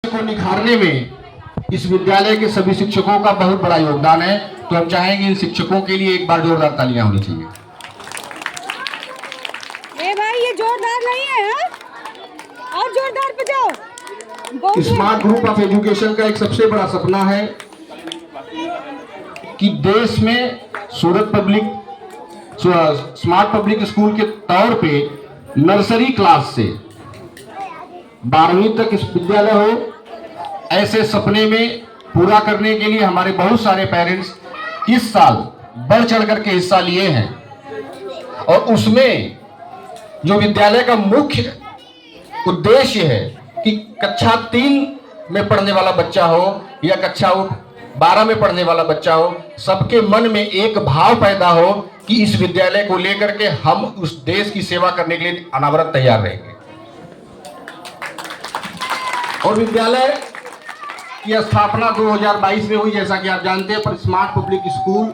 को निखारने में इस विद्यालय के सभी शिक्षकों का बहुत बड़ा योगदान है। तो हम चाहेंगे इन शिक्षकों के लिए एक बार जोरदार तालियां होनी चाहिए। ए भाई ये जोरदार नहीं है हा? और जोरदार बजाओ। स्मार्ट ग्रुप ऑफ एजुकेशन का एक सबसे बड़ा सपना है कि देश में सूरत पब्लिक स्मार्ट पब्लिक स्कूल के तौर पे नर्सरी क्लास से 12वीं तक इस विद्यालय हो। ऐसे सपने में पूरा करने के लिए हमारे बहुत सारे पेरेंट्स इस साल बढ़ चढ़ करके हिस्सा लिए हैं और उसमें जो विद्यालय का मुख्य उद्देश्य है कि कक्षा 3 में पढ़ने वाला बच्चा हो या कक्षा 12 में पढ़ने वाला बच्चा हो, सबके मन में एक भाव पैदा हो कि इस विद्यालय को लेकर के हम उस देश की सेवा करने के लिए अनावरत तैयार रहेंगे। और विद्यालय की स्थापना 2022 में हुई, जैसा कि आप जानते हैं, पर स्मार्ट पब्लिक स्कूल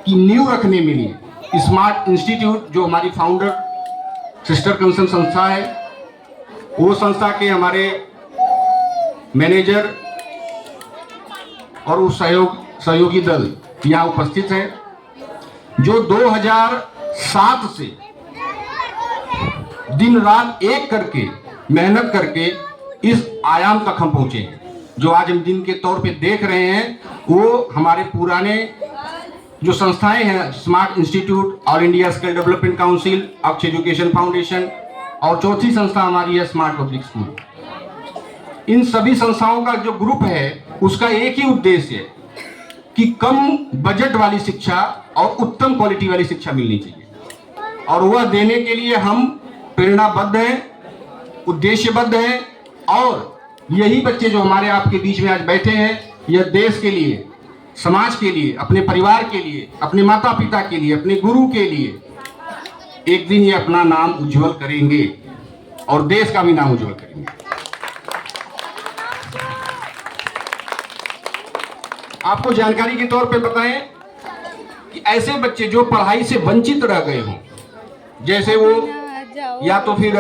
की नींव रखने में लिए स्मार्ट इंस्टीट्यूट जो हमारी फाउंडर सिस्टर कंसर्न संस्था है, वो संस्था के हमारे मैनेजर और उस सहयोगी दल यहाँ उपस्थित है, जो 2007 से दिन रात एक करके मेहनत करके इस आयाम तक हम पहुंचे हैं। जो आज हम दिन के तौर पे देख रहे हैं वो हमारे पुराने जो संस्थाएं हैं, smart institute, all India skill development council, अक्ष एजुकेशन फाउंडेशन और चौथी संस्था हमारी है स्मार्ट पब्लिक स्कूल। इन सभी संस्थाओं का जो ग्रुप है उसका एक ही उद्देश्य है कि कम बजट वाली शिक्षा और उत्तम क्वालिटी वाली शिक्षा मिलनी चाहिए, और वह देने के लिए हम प्रेरणाबद्ध हैं, उद्देश्यबद्ध हैं। और यही बच्चे जो हमारे आपके बीच में आज बैठे हैं, यह देश के लिए, समाज के लिए, अपने परिवार के लिए, अपने माता पिता के लिए, अपने गुरु के लिए एक दिन ये अपना नाम उज्जवल करेंगे और देश का भी नाम उज्जवल करेंगे। आपको जानकारी के तौर पे बताएं कि ऐसे बच्चे जो पढ़ाई से वंचित रह गए हों, जैसे वो या तो फिर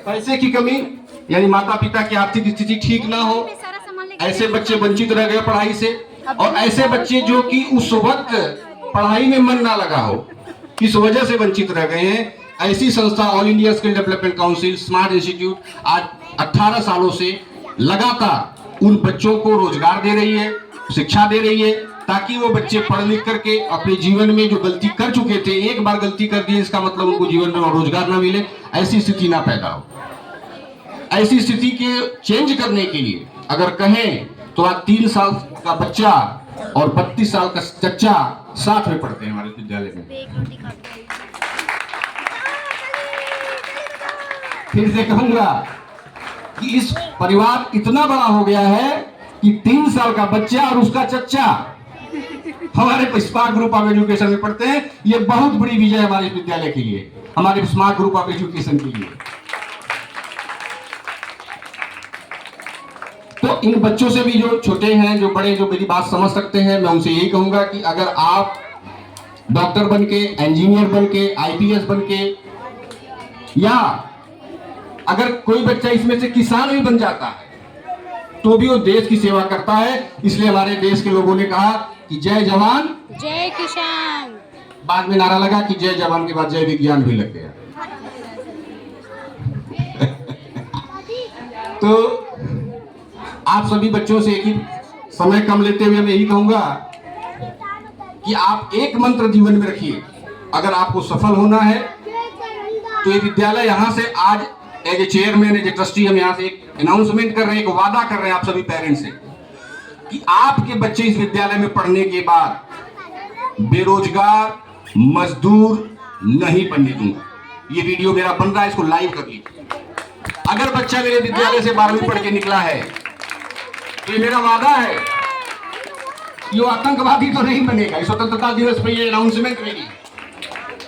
पैसे की कमी यानी माता पिता की आर्थिक स्थिति ठीक ना हो, ऐसे बच्चे वंचित रह गए पढ़ाई से, और ऐसे बच्चे जो कि उस वक्त पढ़ाई में मन ना लगा हो, किस वजह से वंचित रह गए हैं, ऐसी संस्था all India skill development council smart institute आज 18 सालों से लगातार उन बच्चों को रोजगार दे रही है, शिक्षा दे रही है, ताकि वो बच्चे पढ़ लिख करके अपने जीवन में जो गलती कर चुके थे, एक बार गलती कर दी इसका मतलब उनको जीवन में रोजगार ना मिले, ऐसी स्थिति ना पैदा हो। ऐसी स्थिति के चेंज करने के लिए अगर कहें तो आज 3 साल का बच्चा और 32 साल का चच्चा साथ में पढ़ते हैं हमारे विद्यालय में। फिर से कहूंगा कि इस परिवार इतना बड़ा हो गया है कि 3 साल का बच्चा और उसका चच्चा हमारे स्मार्ट ग्रुप ऑफ एजुकेशन में पढ़ते हैं। ये बहुत बड़ी विजय है हमारे विद्यालय के लिए, हमारे स्मार्ट ग्रुप ऑफ एजुकेशन के लिए। तो इन बच्चों से भी जो छोटे हैं, जो बड़े, जो मेरी बात समझ सकते हैं, मैं उनसे यही कहूंगा कि अगर आप डॉक्टर बनके, इंजीनियर बनके, आईपीएस बनके, या अगर कोई बच्चा इसमें से किसान भी बन जाता है तो भी वो देश की सेवा करता है। इसलिए हमारे देश के लोगों ने कहा कि जय जवान जय किसान, बाद में नारा लगा कि जय जवान के बाद जय विज्ञान भी लग गया। तो आप सभी बच्चों से एक ही समय कम लेते हुए मैं यही कहूंगा कि आप एक मंत्र जीवन में रखिए। अगर आपको सफल होना है तो ये विद्यालय यहां से आज as a chairman, as a trustee, हम यहाँ से एक अनाउंसमेंट कर रहे हैं, एक वादा कर रहे हैं आप सभी पेरेंट्स से कि आपके बच्चे इस विद्यालय में पढ़ने के बाद बेरोजगार मजदूर नहीं बनने दूंगा। ये वीडियो मेरा बन रहा है, इसको लाइव कर लीजिए। अगर बच्चा मेरे विद्यालय से 12वीं पढ़ के निकला है तो ये मेरा वादा है कि वो आतंकवादी तो नहीं बनेगा। स्वतंत्रता दिवस पे ये अनाउंसमेंट मेरी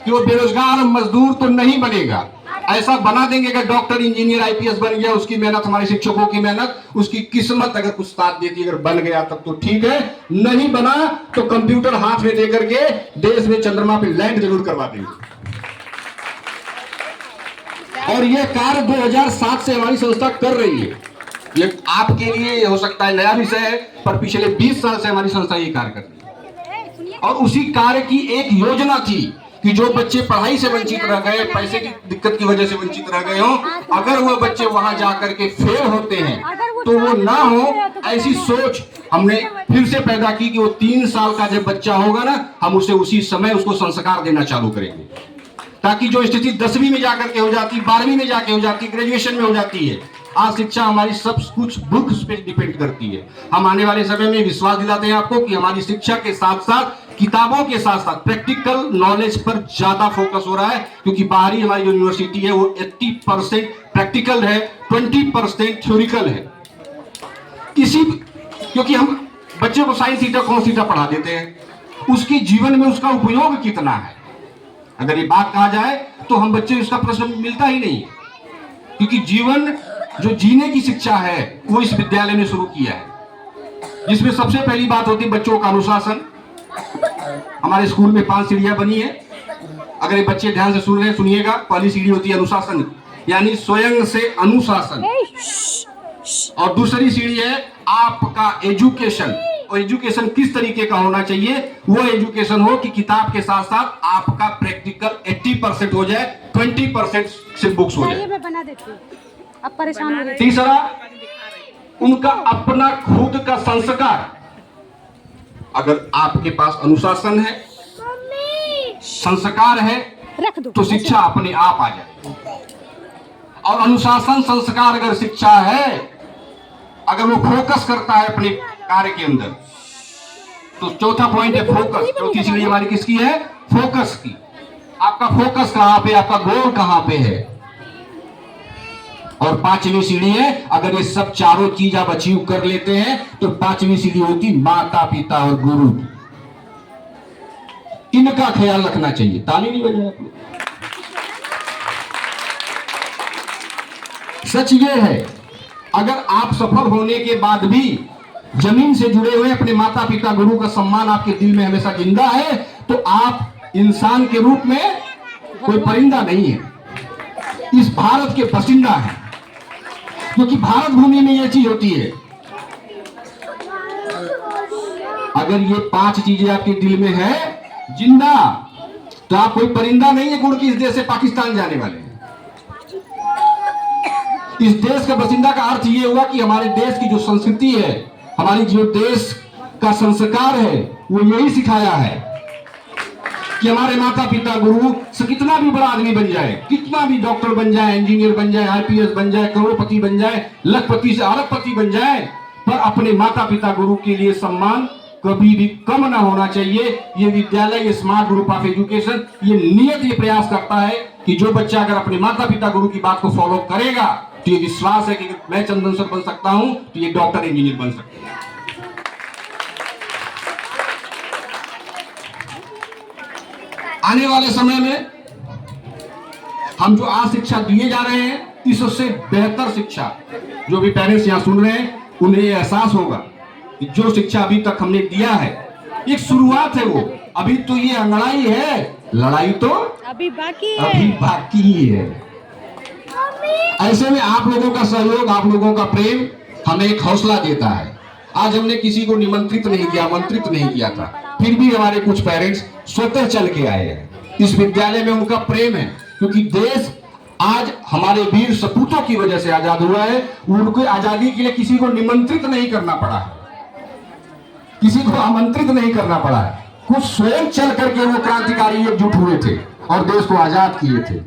कि वो बेरोजगार मजदूर तो नहीं बनेगा। ऐसा बना देंगे कि डॉक्टर, इंजीनियर, आईपीएस बन गया, उसकी मेहनत, हमारे शिक्षकों की मेहनत, उसकी किस्मत अगर कुछ साथ देती, अगर बन गया तब तो ठीक है, नहीं बना तो कंप्यूटर हाथ में लेकर के देश में चंद्रमा पे लैंड जरूर करवा देंगे। और ये कार्य 2007 से हमारी संस्था कर रही है। ये आपके लिए हो सकता है नया विषय है, पर पिछले 20 साल से हमारी संस्था ये कार्य कर रही है। और उसी कार्य की एक योजना थी कि जो बच्चे पढ़ाई से वंचित रह गए, पैसे की दिक्कत की वजह से वंचित रह गए हों, अगर वो बच्चे वहां जाकर के फेल होते हैं तो वो ना हो, ऐसी सोच हमने फिर से पैदा की कि वो 3 साल का जब बच्चा होगा ना, हम उसे उसी समय उसको संस्कार देना चालू करेंगे, ताकि जो स्थिति 10वीं में जाकर के हो जाती, 12वीं में जाके हो जाती, ग्रेजुएशन में हो जाती है। आज शिक्षा हमारी सब कुछ बुक्स पे डिपेंड करती है। हम आने वाले समय में विश्वास दिलाते हैं आपको कि हमारी शिक्षा के साथ साथ, किताबों के साथ साथ प्रैक्टिकल नॉलेज पर ज्यादा फोकस हो रहा है, क्योंकि बाहरी हमारी यूनिवर्सिटी है वो 80% प्रैक्टिकल है, 20% थ्योरिकल है। क्योंकि हम बच्चे को साइंस थीटा कॉस थीटा पढ़ा देते हैं, उसके जीवन में उसका उपयोग कितना है, अगर ये बात कहा जाए तो हम बच्चे उसका प्रश्न मिलता ही नहीं, क्योंकि जीवन जो जीने की शिक्षा है वो इस विद्यालय में शुरू किया है, जिसमें सबसे पहली बात होती है बच्चों का अनुशासन। हमारे स्कूल में 5 सीढ़ियां बनी है, अगर ये बच्चे ध्यान से सुन रहे हैं सुनिएगा। पहली सीढ़ी होती है अनुशासन, यानी स्वयं से अनुशासन, और दूसरी सीढ़ी है आपका एजुकेशन। और एजुकेशन किस तरीके का होना चाहिए, वो एजुकेशन हो कि किताब के साथ साथ आपका प्रैक्टिकल 80% हो जाए, 20% से बुक्स हो जाए। मैं बना देती हूँ, अब परेशान हो रही। तीसरा, उनका अपना खुद का संस्कार। अगर आपके पास अनुशासन है, संस्कार है, रख दो तो शिक्षा अपने आप आ जाए। और अनुशासन, संस्कार, अगर शिक्षा है, अगर वो फोकस करता है अपने कार्य के अंदर, तो चौथा पॉइंट है फोकस। चौथी सीढ़ी हमारी किसकी है, फोकस की। आपका फोकस कहां पे, आपका गोल कहां पे है। और 5वीं सीढ़ी है, अगर ये सब चारों चीज आप अचीव कर लेते हैं तो 5वीं सीढ़ी होती माता पिता और गुरु की। इनका ख्याल रखना चाहिए। ताली नहीं बजाए आप लोग। सच ये है, अगर आप सफल होने के बाद भी जमीन से जुड़े हुए अपने माता पिता गुरु का सम्मान आपके दिल में हमेशा जिंदा है, तो आप इंसान के रूप में कोई परिंदा नहीं है, इस भारत के बसिंदा है। क्योंकि भारत भूमि में ये चीज होती है, अगर ये 5 चीजें आपके दिल में है जिंदा, तो आप कोई परिंदा नहीं है गुड़ की इस देश से पाकिस्तान जाने वाले। इस देश का बसिंदा का अर्थ ये हुआ कि हमारे देश की जो संस्कृति है, हमारी जो देश का संस्कार है, वो यही सिखाया है कि हमारे माता पिता गुरु से कितना भी बड़ा आदमी बन जाए, कितना भी डॉक्टर बन जाए, इंजीनियर बन जाए, आईपीएस बन जाए, करोड़पति बन जाए, लखपति से अरबपति बन जाए, पर अपने माता पिता गुरु के लिए सम्मान कभी भी कम ना होना चाहिए। ये विद्यालय, ये स्मार्ट ग्रुप ऑफ एजुकेशन, ये नियत ये प्रयास करता है कि जो बच्चा अगर अपने माता पिता गुरु की बात को फॉलो करेगा, तो ये विश्वास है कि मैं चंदन सर बन सकता हूं, तो ये डॉक्टर इंजीनियर बन सकते हैं। आने वाले समय में हम जो आज शिक्षा दिए जा रहे हैं, इससे बेहतर शिक्षा, जो भी पेरेंट्स यहाँ सुन रहे हैं उन्हें ये एहसास होगा कि जो शिक्षा अभी तक हमने दिया है एक शुरुआत है। वो अभी तो ये अंगड़ाई है, लड़ाई तो अभी बाकी है, अभी बाकी है। ऐसे में आप लोगों का सहयोग, आप लोगों का प्रेम हमें एक हौसला देता है। आज हमने किसी को निमंत्रित नहीं किया, आमंत्रित नहीं किया था, फिर भी हमारे कुछ पेरेंट्स स्वतः चल के आए हैं। इस विद्यालय में उनका प्रेम है, क्योंकि देश आज हमारे वीर सपूतों की वजह से आजाद हुआ है। उनको आजादी के लिए किसी को निमंत्रित नहीं करना पड़ा है, किसी को आमंत्रित नहीं करना पड़ा है, खुद स्वयं चल करके वो क्रांतिकारी एकजुट हुए थे और देश को आजाद किए थे।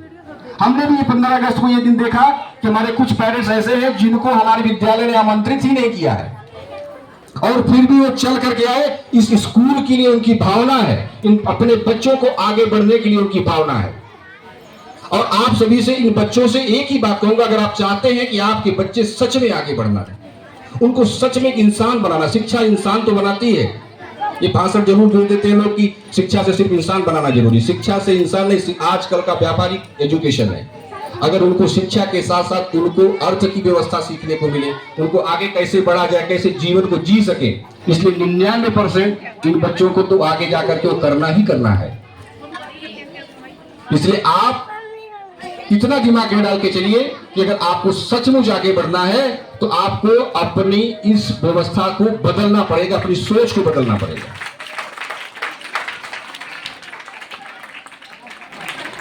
हमने भी 15 अगस्त को ये दिन देखा कि हमारे कुछ पेरेंट्स ऐसे हैं जिनको हमारे विद्यालय ने आमंत्रित ही नहीं किया है, और फिर भी वो चल करके आए। इस स्कूल के लिए उनकी भावना है, इन अपने बच्चों को आगे बढ़ने के लिए उनकी भावना है। और आप सभी से, इन बच्चों से एक ही बात कहूंगा, अगर आप चाहते हैं कि आपके बच्चे सच में आगे बढ़ना है, उनको सच में एक इंसान बनाना, शिक्षा इंसान तो बनाती है। ये भाषण जरूर जोड़ देते हैं लोग कि शिक्षा से सिर्फ इंसान बनाना जरूरी, शिक्षा से इंसान नहीं, आजकल का व्यापारिक एजुकेशन है। अगर उनको शिक्षा के साथ साथ उनको अर्थ की व्यवस्था सीखने को मिले, उनको आगे कैसे बढ़ा जाए, कैसे जीवन को जी सके, इसलिए 99% इन बच्चों को तो आगे जाकर के वो करना ही करना है। इसलिए आप इतना दिमाग में डाल के चलिए कि अगर आपको सचमुच आगे बढ़ना है तो आपको अपनी इस व्यवस्था को बदलना पड़ेगा, अपनी सोच को बदलना पड़ेगा।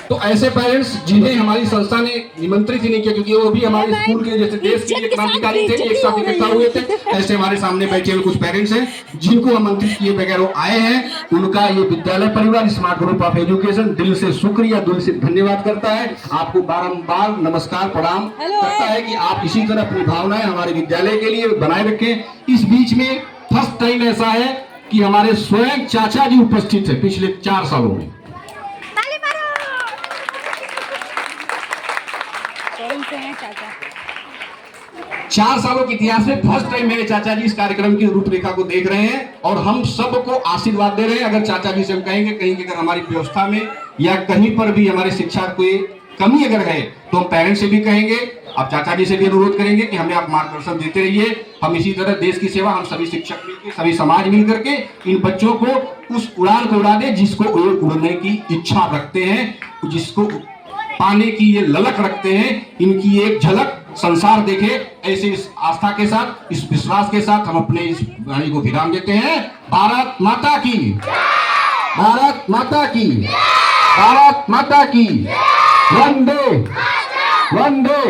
तो ऐसे पेरेंट्स जिन्हें हमारी संस्था ने निमंत्रित ही नहीं किया, क्योंकि वो भी हमारे स्कूल के जैसे देश के लिए क्रांतिकारी थे, एक साथ इकट्ठा हुए थे, ऐसे हमारे सामने बैठे हुए कुछ पेरेंट्स हैं जिनको आमंत्रित किए बगैर वो आए हैं। उनका ये विद्यालय परिवार स्मार्ट ग्रुप ऑफ एजुकेशन दिल से शुक्रिया, दिल से धन्यवाद करता है। आपको बारंबार नमस्कार प्रणाम करता है कि आप इसी तरह अपनी भावनाएं हमारे विद्यालय के लिए बनाए रखें। इस बीच में फर्स्ट टाइम ऐसा है कि हमारे स्वयं चाचा जी उपस्थित है पिछले 4 सालों में। 4 सालों के इतिहास में फर्स्ट टाइम मेरे चाचा जी इस कार्यक्रम की रूपरेखा को देख रहे हैं और हम सबको आशीर्वाद दे रहे हैं। अगर चाचा जी से हम कहेंगे कहीं अगर हमारी व्यवस्था में या कहीं पर भी हमारे शिक्षा कोई कमी अगर है तो हम पेरेंट्स से भी कहेंगे, अब चाचा जी से भी अनुरोध करेंगे कि हमें आप मार्गदर्शन देते रहिए। हम इसी तरह देश की सेवा हम सभी शिक्षक मिलकर, सभी समाज मिल करके इन बच्चों को उस उड़ान को उड़ा दे जिसको उड़ने की इच्छा रखते हैं, जिसको पाने की ये ललक रखते हैं। इनकी एक झलक संसार देखे, ऐसे इस आस्था के साथ, इस विश्वास के साथ हम अपने इस वाणी को विराम देते हैं। भारत माता की, भारत माता की, भारत माता की, वंदे वंदे